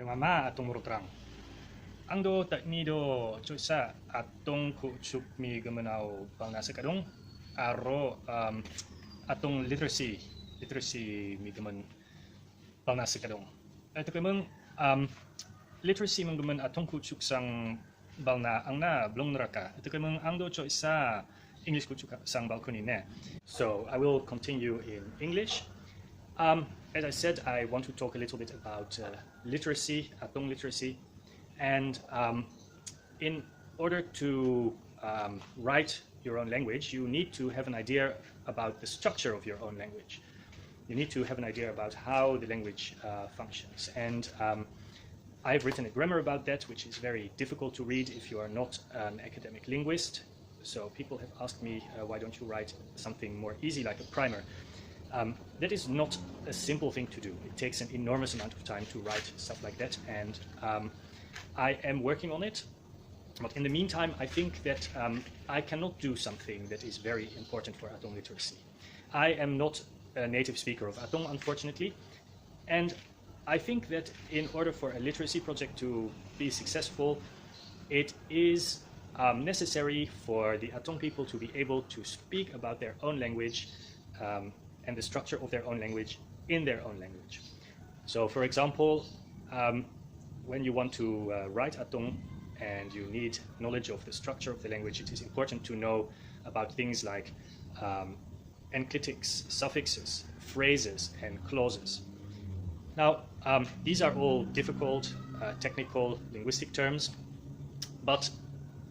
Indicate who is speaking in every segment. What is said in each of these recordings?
Speaker 1: Mama attong terang. Angdo tak ni do cusa attong ku chup mi gemenau bangna sekadung aro attong literacy mi gemen bangna sekadung. Itu kemeng literacy menggemen attong ku chuk sang balna angna belum neraka. Itu kemeng angdo cusa English ku chuk sang balkoni ne. So I will continue in English. As I said, I want to talk a little bit about literacy, attong literacy, and in order to write your own language, you need to have an idea about the structure of your own language. You need to have an idea about how the language functions. And I've written a grammar about that, which is very difficult to read if you are not an academic linguist. So people have asked me, why don't you write something more easy, like a primer? That is not a simple thing to do. It takes an enormous amount of time to write stuff like that, and I am working on it. But in the meantime, I think that I cannot do something that is very important for attong literacy. I am not a native speaker of attong, unfortunately, and I think that in order for a literacy project to be successful, it is necessary for the attong people to be able to speak about their own language and the structure of their own language in their own language. So, for example, when you want to write attong and you need knowledge of the structure of the language, it is important to know about things like enclitics, suffixes, phrases, and clauses. Now, these are all difficult, technical, linguistic terms, but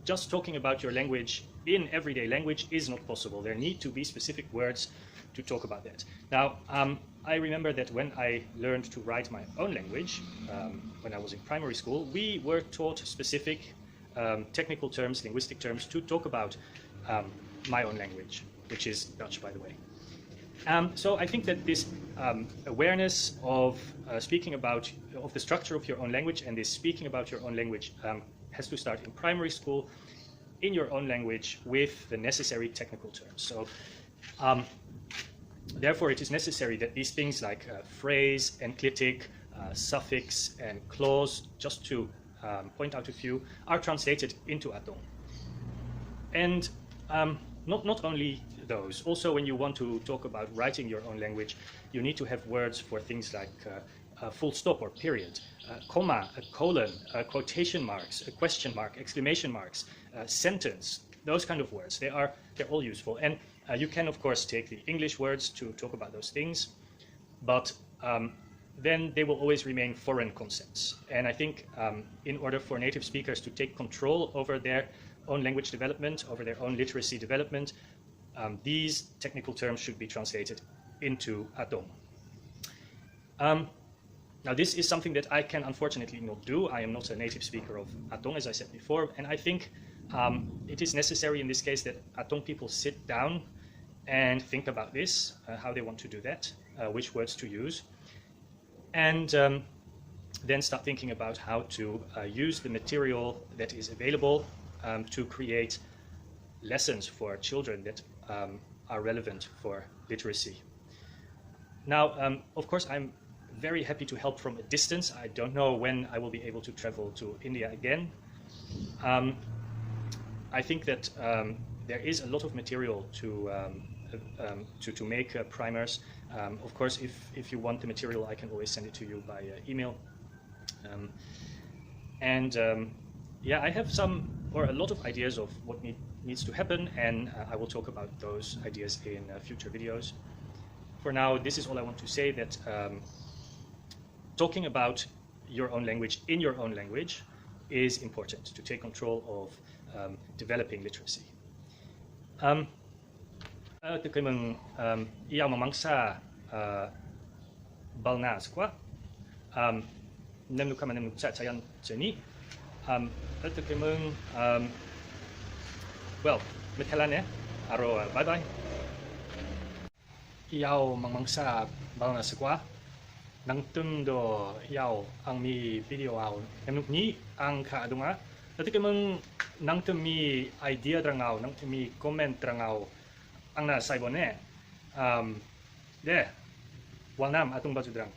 Speaker 1: just talking about your language in everyday language is not possible. There need to be specific words to talk about that. Now, I remember that when I learned to write my own language, when I was in primary school, we were taught specific technical terms, linguistic terms, to talk about my own language, which is Dutch, by the way. So I think that this awareness of speaking about the structure of your own language and this speaking about your own language has to start in primary school, in your own language, with the necessary technical terms. So therefore, it is necessary that these things like phrase, enclitic, suffix, and clause, just to point out a few, are translated into attong. And not only those, also when you want to talk about writing your own language, you need to have words for things like a full stop or period, a comma, a colon, quotation marks, a question mark, exclamation marks, sentence, those kind of words. They're all useful. And you can, of course, take the English words to talk about those things, but then they will always remain foreign concepts. And I think in order for native speakers to take control over their own language development, over their own literacy development, these technical terms should be translated into attong. Now, this is something that I can unfortunately not do. I am not a native speaker of attong, as I said before, and I think it is necessary in this case that attong people sit down and think about this, how they want to do that, which words to use, and then start thinking about how to use the material that is available to create lessons for children that are relevant for literacy. Now, of course, I'm very happy to help from a distance. I don't know when I will be able to travel to India again. I think that there is a lot of material to make primers. Of course, if you want the material, I can always send it to you by email. Yeah, I have a lot of ideas of what needs to happen, and I will talk about those ideas in future videos. For now, this is all I want to say, that talking about your own language in your own language is important to take control of developing literacy. Kemeng iyaw mamangsa balnas kwa nemnu kama nemnu chayan jeni kemeng well metelan ya aro bye bye iyaw mamangsa balnas kwa nang tum do iyaw ang mi video aw nemnu ni ang ka.chengigpa Dati kemeng nang temi idea drangau, nang temi comment drangau, ang na saibone, walnam atong baju drang.